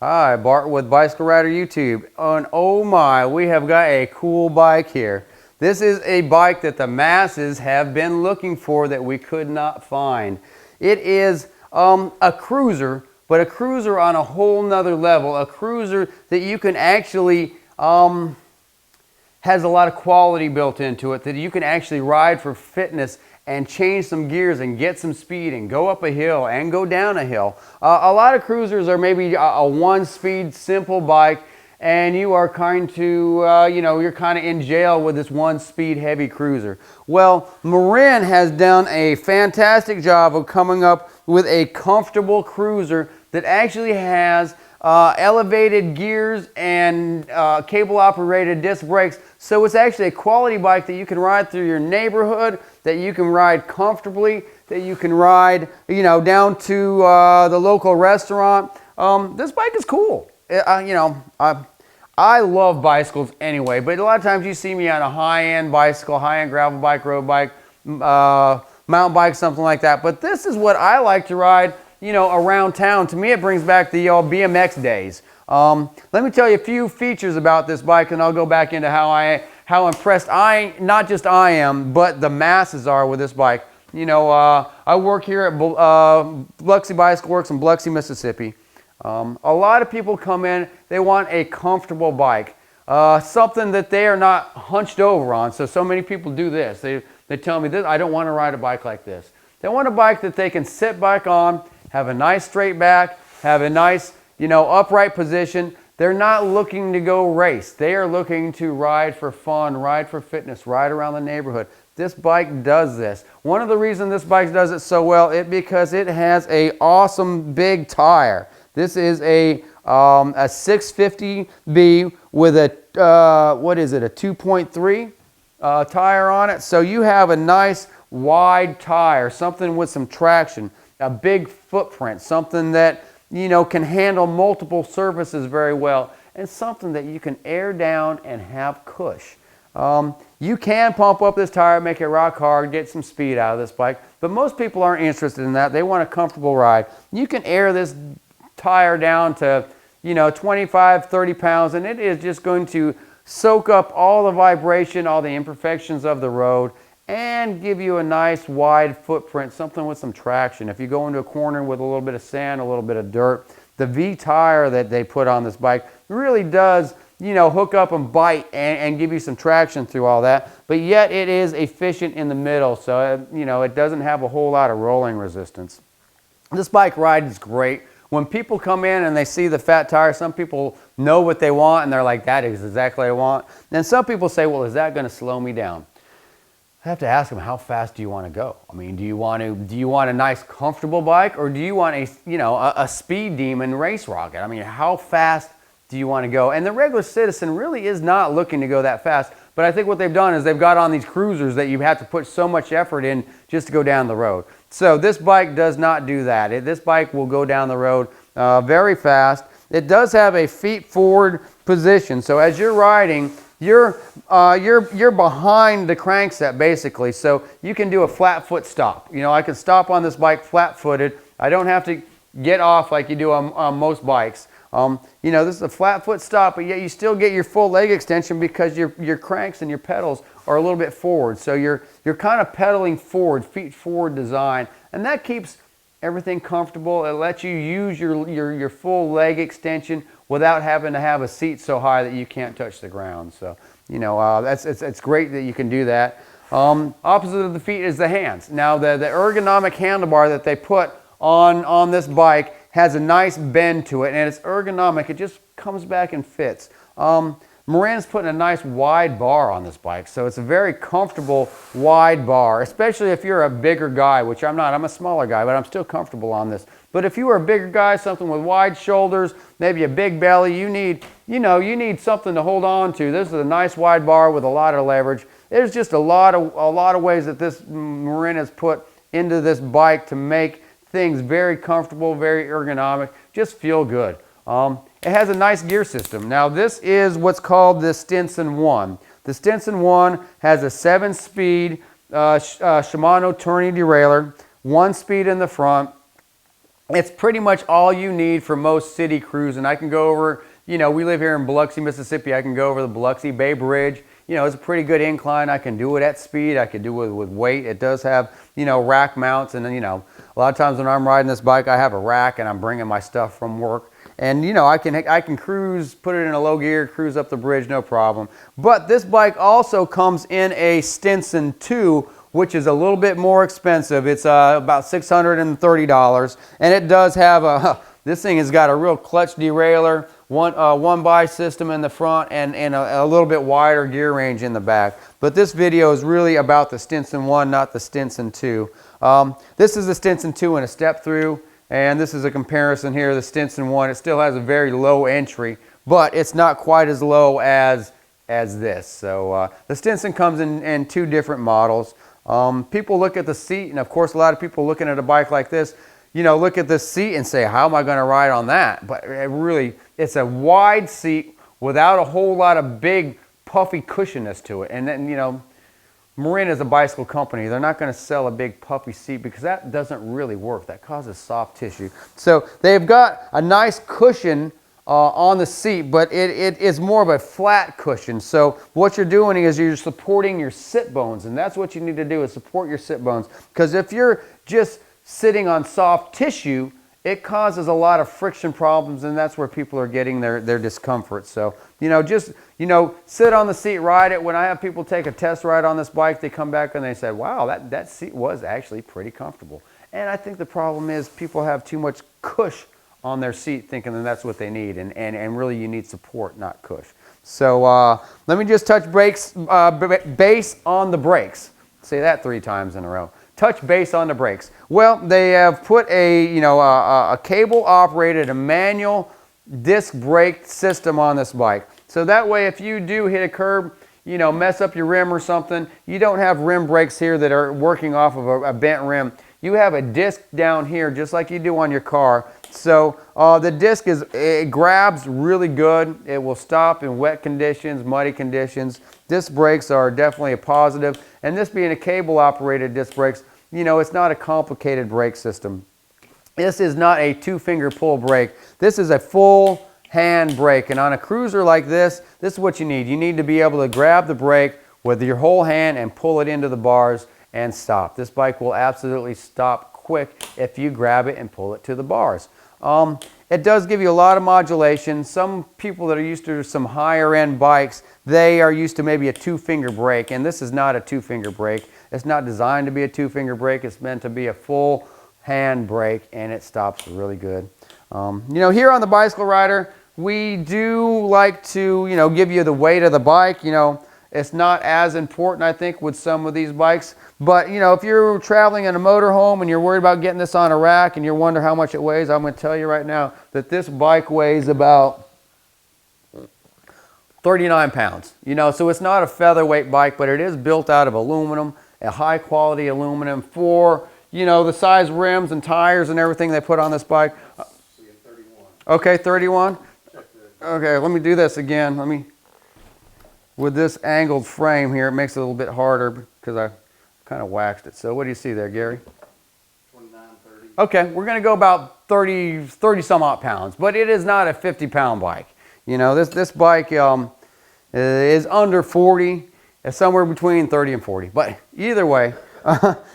Hi, Bart with Bicycle Rider YouTube. And oh my, we have got a cool bike here. This is a bike that the masses have been looking for that we could not find. It is a cruiser, but a cruiser on a whole nother level. A cruiser that you can actually, has a lot of quality built into it, that you can actually ride for fitness and change some gears and get some speed and go up a hill and go down a hill. A lot of cruisers are maybe a one-speed simple bike, and you are kind to, you're kind of in jail with this one-speed heavy cruiser. Well, Marin has done a fantastic job of coming up with a comfortable cruiser that actually has elevated gears and cable-operated disc brakes. So it's actually a quality bike that you can ride through your neighborhood, that you can ride comfortably, that you can ride, down to the local restaurant. This bike is cool. I love bicycles anyway, but a lot of times you see me on a high-end bicycle, high-end gravel bike, road bike, mountain bike, something like that. But this is what I like to ride, around town. To me, it brings back the old BMX days. Let me tell you a few features about this bike, and I'll go back into how impressed not just I am, but the masses are with this bike. I work here at Biloxi Bicycle Works in Biloxi, Mississippi. A lot of people come in, they want a comfortable bike, something that they are not hunched over on. So many people do this. They tell me this, I don't want to ride a bike like this. They want a bike that they can sit back on, have a nice straight back, have a nice, upright position. They're not looking to go race. They are looking to ride for fun, ride for fitness, ride around the neighborhood. This bike does this. One of the reasons this bike does it so well is because it has an awesome big tire. This is a 650B with a, a 2.3 tire on it. So you have a nice wide tire, something with some traction, a big footprint, something that can handle multiple surfaces very well, and something that you can air down and have cush. You can pump up this tire, make it rock hard, get some speed out of this bike, but most people aren't interested in that. They want a comfortable ride. You can air this tire down to 25, 30 pounds, and it is just going to soak up all the vibration, all the imperfections of the road, and give you a nice wide footprint, something with some traction. If you go into a corner with a little bit of sand, a little bit of dirt, the Vee tire that they put on this bike really does, hook up and bite and give you some traction through all that. But yet it is efficient in the middle, so it doesn't have a whole lot of rolling resistance. This bike ride is great. When people come in and they see the fat tire, some people know what they want and they're like, that is exactly what I want. And some people say, well, is that going to slow me down? I have to ask them, how fast do you want to go? I mean, do you want a nice comfortable bike, or do you want a speed demon race rocket? I mean, how fast do you want to go? And the regular citizen really is not looking to go that fast, but I think what they've done is they've got on these cruisers that you have to put so much effort in just to go down the road. So this bike does not do that. This bike will go down the road very fast. It does have a feet forward position, so as you're riding, you're behind the crankset basically, so you can do a flat foot stop. I can stop on this bike flat-footed. I don't have to get off like you do on most bikes. This is a flat foot stop, but yet you still get your full leg extension because your cranks and your pedals are a little bit forward. So you're kind of pedaling forward, feet forward design, and that keeps everything comfortable. It lets you use your full leg extension without having to have a seat so high that you can't touch the ground. So, it's great that you can do that. Opposite of the feet is the hands. Now, the ergonomic handlebar that they put on this bike has a nice bend to it, and it's ergonomic. It just comes back and fits. Marin's putting a nice wide bar on this bike, so it's a very comfortable wide bar, especially if you're a bigger guy, which I'm not. I'm a smaller guy, but I'm still comfortable on this. But if you are a bigger guy, something with wide shoulders, maybe a big belly, you need something to hold on to. This is a nice wide bar with a lot of leverage. There's just a lot of ways that this Marin has put into this bike to make things very comfortable, very ergonomic, just feel good. It has a nice gear system. Now this is what's called the Stinson I. The Stinson I has a 7-speed Shimano Tourney derailleur, 1 speed in the front, It's pretty much all you need for most city cruising. I can go over, you know, we live here in Biloxi, Mississippi. I can go over the Biloxi Bay Bridge. You know, it's a pretty good incline. I can do it at speed. I can do it with weight. It does have, you know, rack mounts. And then, you know, a lot of times when I'm riding this bike, I have a rack and I'm bringing my stuff from work. And, you know, I can cruise, put it in a low gear, cruise up the bridge, no problem. But this bike also comes in a Stinson II, which is a little bit more expensive. It's about $630, and it does have a, this thing has got a real clutch derailleur, one by system in the front, and a little bit wider gear range in the back. But this video is really about the Stinson I, not the Stinson II. This is the Stinson II in a step through, and this is a comparison here, the Stinson I. It still has a very low entry, but it's not quite as low as this. So the Stinson comes in two different models. People look at the seat, and of course a lot of people looking at a bike like this, you know, look at this seat and say, how am I going to ride on that? But it's a wide seat without a whole lot of big puffy cushionness to it. And then, you know, Marin is a bicycle company. They're not going to sell a big puffy seat because that doesn't really work. That causes soft tissue. So they've got a nice cushion on the seat, but it is more of a flat cushion. So what you're doing is you're supporting your sit bones, and that's what you need to do, is support your sit bones. Because if you're just sitting on soft tissue, it causes a lot of friction problems, and that's where people are getting their discomfort. So, you know, just, you know, sit on the seat, ride it. When I have people take a test ride on this bike, they come back and they say, wow, that seat was actually pretty comfortable. And I think the problem is people have too much cush on their seat, thinking that that's what they need, and really you need support, not cush. So let me just touch base on the brakes. Say that 3 times in a row. Touch base on the brakes. Well, they have put a cable operated, a manual disc brake system on this bike. So that way, if you do hit a curb, you know, mess up your rim or something, you don't have rim brakes here that are working off of a bent rim. You have a disc down here, just like you do on your car. So the disc it grabs really good. It will stop in wet conditions, muddy conditions. Disc brakes are definitely a positive. And this being a cable operated disc brakes, you know, it's not a complicated brake system. This is not a 2-finger pull brake. This is a full hand brake. And on a cruiser like this is what you need. You need to be able to grab the brake with your whole hand and pull it into the bars and stop. This bike will absolutely stop quick if you grab it and pull it to the bars. It does give you a lot of modulation. Some people that are used to some higher end bikes, they are used to maybe a 2-finger brake, and this is not a 2-finger brake. It's not designed to be a 2-finger brake. It's meant to be a full hand brake, and it stops really good. You know, here on the Bicycle Rider, we do like to, you know, give you the weight of the bike. You know, it's not as important, I think, with some of these bikes. But, you know, if you're traveling in a motorhome and you're worried about getting this on a rack and you're wondering how much it weighs, I'm going to tell you right now that this bike weighs about 39 pounds. You know, so it's not a featherweight bike, but it is built out of aluminum, a high quality aluminum for, you know, the size rims and tires and everything they put on this bike. 31. Okay, 31. Okay, let me do this again. With this angled frame here, it makes it a little bit harder because I kind of waxed it. So what do you see there, Gary? 29, 30. Okay, we're going to go about 30 some odd pounds, but it is not a 50-pound bike. You know, this bike is under 40. It's somewhere between 30 and 40. But either way,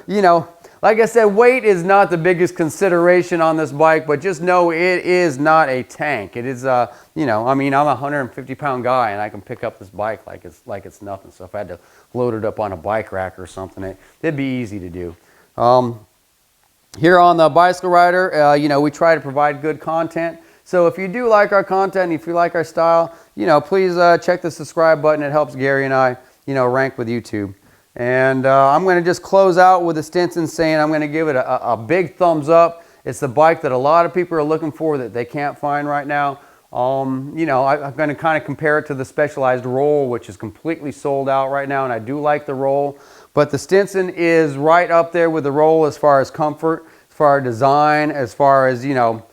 you know, like I said, weight is not the biggest consideration on this bike, but just know it is not a tank. It is, you know, I mean, I'm a 150-pound guy, and I can pick up this bike like it's nothing. So if I had to load it up on a bike rack or something, it'd be easy to do. Here on the Bicycle Rider, you know, we try to provide good content. So if you do like our content, if you like our style, you know, please check the subscribe button. It helps Gary and I, you know, rank with YouTube. And I'm going to just close out with the Stinson saying I'm going to give it a big thumbs up. It's the bike that a lot of people are looking for that they can't find right now. You know, I'm going to kind of compare it to the Specialized Roll, which is completely sold out right now, and I do like the Roll. But the Stinson is right up there with the Roll as far as comfort, as far as design, as far as, you know,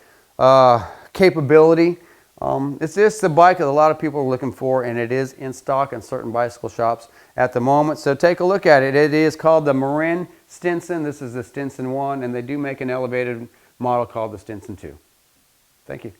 capability. It's just the bike that a lot of people are looking for, and it is in stock in certain bicycle shops at the moment. So take a look at it. It is called the Marin Stinson. This is the Stinson I, and they do make an elevated model called the Stinson II. Thank you.